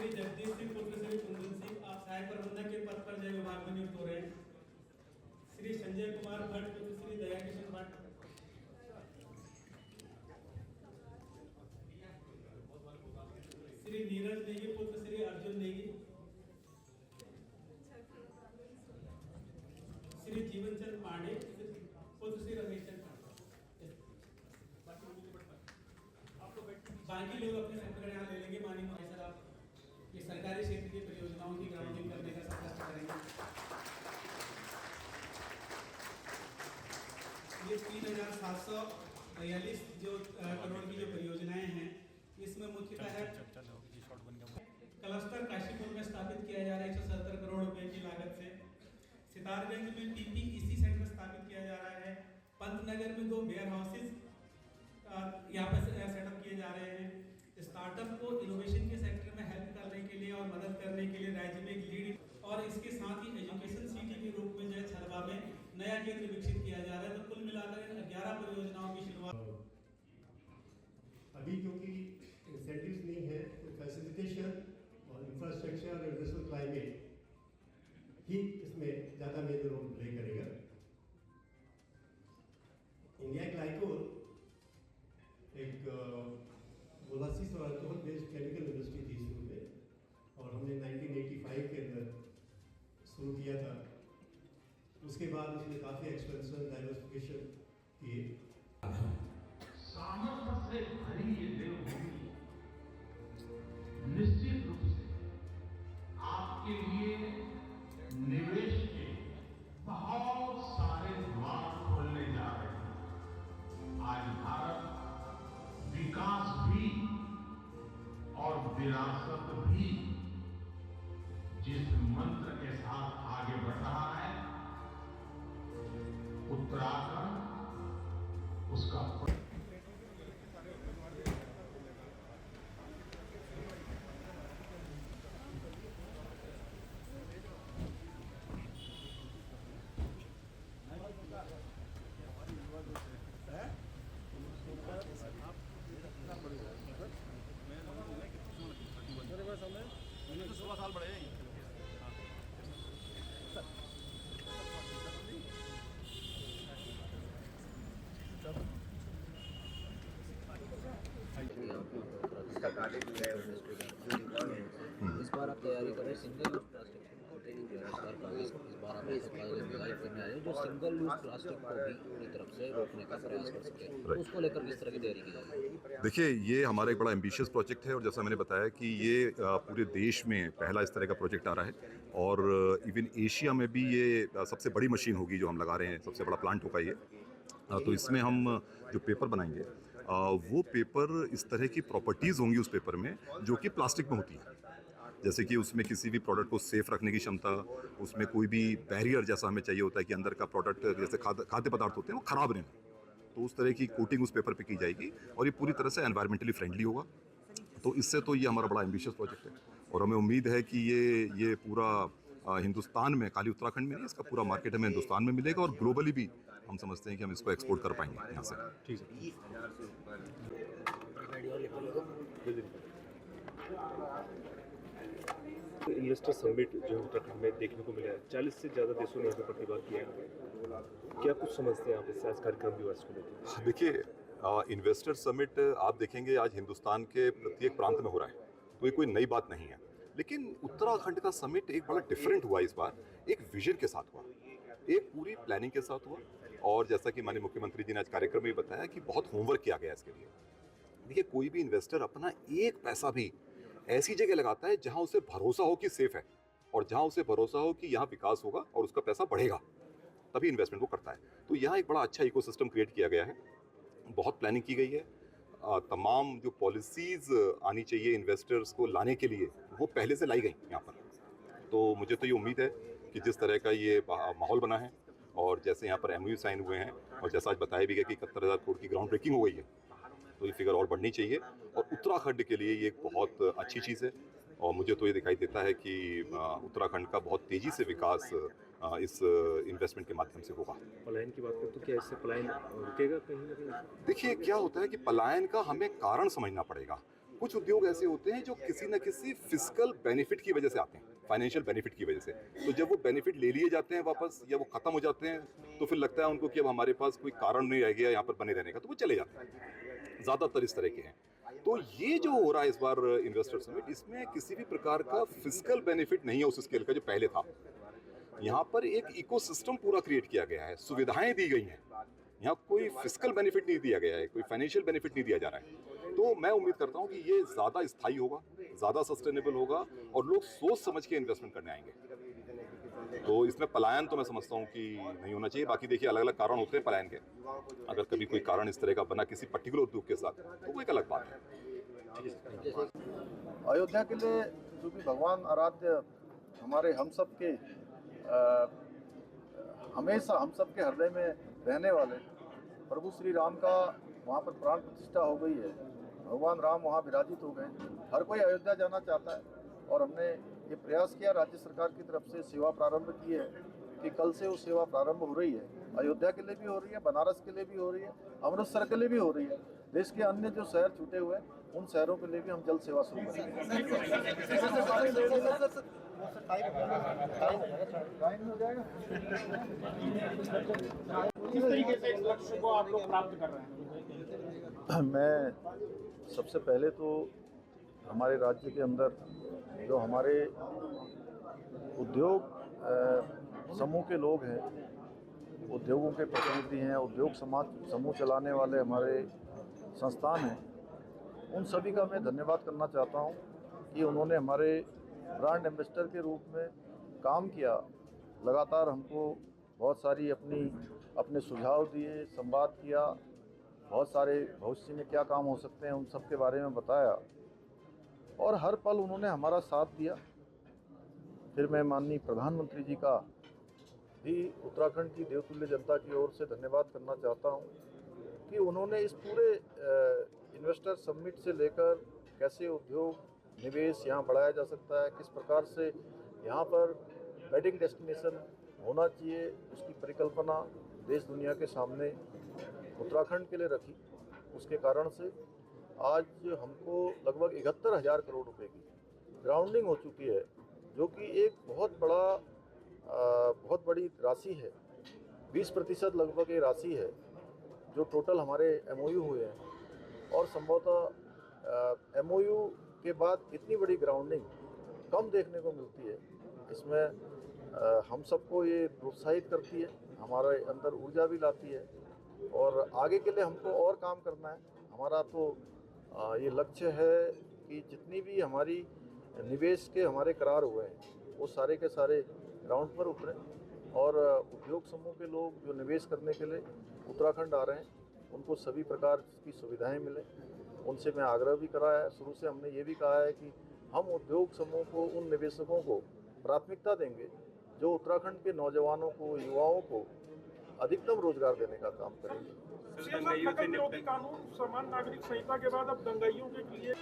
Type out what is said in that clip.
श्री जगदीश सिंह पुत्र श्री कुंदन सिंह आप सहायक प्रबंधक के पद पर जय विभाग में नियुक्त हो रहे हैं। श्री संजय कुमार भट्ट पुत्र श्री दया किशन भट्ट, श्री नीरज नेगी पुत्र श्री अर्जुन नेगी, श्री जीवन चंद पांडे पुत्र श्री रमेश चंद पांडे। बाकी लोग अपने सेक्टर यहाँ ले लेंगे। माननीय प्रोफेसर आप ये सरकारी क्षेत्र की परियोजनाओं की ग्राउंडिंग करने का प्रयास करेंगे। ये 3,742 जो करोड़ की जो परियोजनाएं हैं, इसमें मुख्यतः है क्लस्टर काशीपुर में स्थापित किया जा रहा है 170 करोड़ रुपए की लागत से। सितारगंज में PPEC सेंटर स्थापित किया जा रहा है। पंतनगर में 2 वेयर हाउसेज यहाँ पर सेटअप किए जा रहे हैं। स्टार्टअप को इनोवेशन के सेक्टर में हेल्प करने के लिए और मदद करने के लिए राज्य में एक लीड, और इसके साथ ही एजुकेशन सिटी के रूप में जो है छलवा में नया केंद्र विकसित किया जा रहा है। तो कुल मिलाकर 11 परियोजनाओं की शुरुआत। अभी क्योंकि इंसेंटिव्स नहीं है तो फैसिलिटेशन और इंफ्रास्ट्रक्चर और इंडस्ट्रियल क्लाइमेट ही इसमें ज़्यादा मेजर रोल प्ले करेगा। इंडिया ग्लाइकोल एक मोलासिस और अल्कोहल बेस्ड केमिकल इंडस्ट्री थी शुरू में, और हमने 1985 के अंदर शुरू किया था। उसके बाद उसमें काफ़ी एक्सपेंशन डाइवर्सिफिकेशन किए। सामर्थ्य से भरी ये देवभूमि निश्चित रूप से आपके लिए निवेश के बहुत सारे द्वार खोलने जा रहे हैं। आज भारत विकास भी और विरासत भी जिस मंत्र के साथ आगे बढ़ रहा है, उत्तराखंड उसका मैंने तो 16 साल बढ़े हैं। इस बार आप तैयारी कर रहे हैं सिंगल यूज प्लास्टिक इस बार आप ऐसा डिजाइन करने आ रहे हैं जो सिंगल यूज प्लास्टिक को भी अपनी तरफ से रोकने का प्रयास कर सके, तो उसको लेकर किस तरह की तैयारी की जाएगी? देखिए, ये हमारा एक बड़ा एम्बिशियस प्रोजेक्ट है, और जैसा मैंने बताया कि ये पूरे देश में पहला इस तरह का प्रोजेक्ट आ रहा है, और इवन एशिया में भी ये सबसे बड़ी मशीन होगी जो हम लगा रहे हैं, सबसे बड़ा प्लांट होगा ये। तो इसमें हम जो पेपर बनाएंगे वो पेपर इस तरह की प्रॉपर्टीज़ होंगी उस पेपर में जो कि प्लास्टिक में होती है। जैसे कि उसमें किसी भी प्रोडक्ट को सेफ रखने की क्षमता, उसमें कोई भी बैरियर जैसा हमें चाहिए होता है कि अंदर का प्रोडक्ट जैसे खाद्य पदार्थ होते हैं वो ख़राब नहीं, तो उस तरह की कोटिंग उस पेपर पे की जाएगी, और ये पूरी तरह से एनवायरमेंटली फ्रेंडली होगा। तो इससे तो ये हमारा बड़ा एम्बिशियस प्रोजेक्ट है, और हमें उम्मीद है कि ये पूरा हिंदुस्तान में, खाली उत्तराखंड में नहीं, इसका पूरा मार्केट हमें हिंदुस्तान में मिलेगा, और ग्लोबली भी हम समझते हैं कि हम इसको एक्सपोर्ट कर पाएंगे यहाँ से। ठीक है। इन्वेस्टर समिट जो उत्तराखंड में देखने को मिला है, 40 से ज़्यादा देशों ने यहाँ पे प्रतिभाग किया है। क्या कुछ समझते हैं आप इससे, आज कार्यक्रम भी को लेकर? देखिए, इन्वेस्टर समिट आप देखेंगे आज हिंदुस्तान के प्रत्येक प्रांत में हो रहा है, तो ये कोई नई बात नहीं है। लेकिन उत्तराखंड का समिट एक बड़ा डिफरेंट हुआ इस बार, एक विजन के साथ हुआ, एक पूरी प्लानिंग के साथ हुआ, और जैसा कि माननीय मुख्यमंत्री जी ने आज कार्यक्रम में बताया कि बहुत होमवर्क किया गया इसके लिए। देखिए, कोई भी इन्वेस्टर अपना एक पैसा भी ऐसी जगह लगाता है जहां उसे भरोसा हो कि सेफ है, और जहां उसे भरोसा हो कि यहाँ विकास होगा और उसका पैसा बढ़ेगा, तभी इन्वेस्टमेंट वो करता है। तो यहाँ एक बड़ा अच्छा इकोसिस्टम क्रिएट किया गया है, बहुत प्लानिंग की गई है। तमाम जो पॉलिसीज़ आनी चाहिए इन्वेस्टर्स को लाने के लिए, वो पहले से लाई गई यहाँ पर। तो मुझे तो ये उम्मीद है कि जिस तरह का ये माहौल बना है, और जैसे यहाँ पर MOU साइन हुए हैं, और जैसा आज बताया भी गया कि 71,000 करोड़ की ग्राउंड ब्रेकिंग हो गई है, तो ये फिगर और बढ़नी चाहिए, और उत्तराखंड के लिए ये एक बहुत अच्छी चीज़ है। और मुझे तो ये दिखाई देता है कि उत्तराखंड का बहुत तेज़ी से विकास इस इन्वेस्टमेंट के माध्यम से होगा। पलायन की बात करें तो क्या इससे पलायन रुकेगा कहीं ना कहीं? देखिए, क्या होता है कि पलायन का हमें कारण समझना पड़ेगा। कुछ उद्योग ऐसे होते हैं जो किसी न किसी फिजिकल बेनिफिट की वजह से आते हैं, फाइनेंशियल बेनिफिट की वजह से। तो जब वो बेनिफिट ले लिए जाते हैं वापस या वो खत्म हो जाते हैं, तो फिर लगता है उनको कि अब हमारे पास कोई कारण नहीं रह गया यहाँ पर बने रहने का, तो वो चले जाते हैं। ज़्यादातर इस तरह के हैं। तो ये जो हो रहा है इस बार इन्वेस्टर समिट, इसमें किसी भी प्रकार का फिजिकल बेनिफिट नहीं है उस स्केल का जो पहले था। यहाँ पर एक इकोसिस्टम पूरा क्रिएट किया गया है, सुविधाएं दी गई हैं। यहाँ कोई फिजिकल बेनिफिट नहीं दिया गया है, कोई फाइनेंशियल बेनिफिट नहीं दिया जा रहा है। तो मैं उम्मीद करता हूँ कि ये ज़्यादा स्थायी होगा, ज़्यादा सस्टेनेबल होगा और लोग सोच समझ के इन्वेस्टमेंट करने आएंगे। तो इसमें पलायन तो मैं समझता हूँ कि नहीं होना चाहिए। बाकी देखिए अलग अलग कारण होते हैं पलायन के। अगर कभी कोई कारण इस तरह का बना किसी पर्टिकुलर उद्योग के साथ, तो वो एक अलग बात है। अयोध्या के लिए क्योंकि भगवान आराध्य हमारे हम सब के हमेशा हम सब के हृदय में रहने वाले प्रभु श्री राम का वहाँ पर प्राण प्रतिष्ठा हो गई है। भगवान राम वहाँ विराजित हो गए। हर कोई अयोध्या जाना चाहता है और हमने ये प्रयास किया, राज्य सरकार की तरफ से सेवा प्रारंभ की है कि कल से वो सेवा प्रारंभ हो रही है। अयोध्या के लिए भी हो रही है, बनारस के लिए भी हो रही है, अमृतसर के लिए भी हो रही है। देश के अन्य जो शहर छूटे हुए हैं उन शहरों के लिए भी हम जल्द सेवा शुरू किस तरीके से इस लक्ष्य को आप लोग प्राप्त कर रहे हैं? मैं सबसे पहले तो हमारे राज्य के अंदर जो हमारे उद्योग समूह के लोग हैं, उद्योगों के प्रतिनिधि हैं, उद्योग समूह चलाने वाले हमारे संस्थान हैं, उन सभी का मैं धन्यवाद करना चाहता हूं कि उन्होंने हमारे ब्रांड एम्बेसडर के रूप में काम किया। लगातार हमको बहुत सारी अपने सुझाव दिए, संवाद किया, बहुत सारे भविष्य में क्या काम हो सकते हैं उन सब के बारे में बताया और हर पल उन्होंने हमारा साथ दिया। फिर मैं माननीय प्रधानमंत्री जी का भी उत्तराखंड की देवतुल्य जनता की ओर से धन्यवाद करना चाहता हूं कि उन्होंने इस पूरे इन्वेस्टर समिट से लेकर कैसे उद्योग निवेश यहाँ बढ़ाया जा सकता है, किस प्रकार से यहाँ पर वेडिंग डेस्टिनेशन होना चाहिए, उसकी परिकल्पना देश दुनिया के सामने उत्तराखंड के लिए रखी। उसके कारण से आज हमको लगभग 71,000 करोड़ रुपए की ग्राउंडिंग हो चुकी है, जो कि एक बहुत बड़ी राशि है। 20% लगभग ये राशि है जो टोटल हमारे MOU हुए हैं और संभवतः MOU के बाद इतनी बड़ी ग्राउंडिंग कम देखने को मिलती है। इसमें हम सबको ये प्रोत्साहित करती है, हमारे अंदर ऊर्जा भी लाती है और आगे के लिए हमको और काम करना है। हमारा तो ये लक्ष्य है कि जितनी भी हमारी निवेश के हमारे करार हुए हैं वो सारे के सारे ग्राउंड पर उतरें और उद्योग समूह के लोग जो निवेश करने के लिए उत्तराखंड आ रहे हैं उनको सभी प्रकार की सुविधाएं मिलें। उनसे मैं आग्रह भी करा है, शुरू से हमने ये भी कहा है कि हम उद्योग समूह को, उन निवेशकों को प्राथमिकता देंगे जो उत्तराखंड के नौजवानों को, युवाओं को अधिकतम रोजगार देने का काम करेंगे। नकल विरोधी कानून, समान नागरिक संहिता के बाद अब दंगाइयों के लिए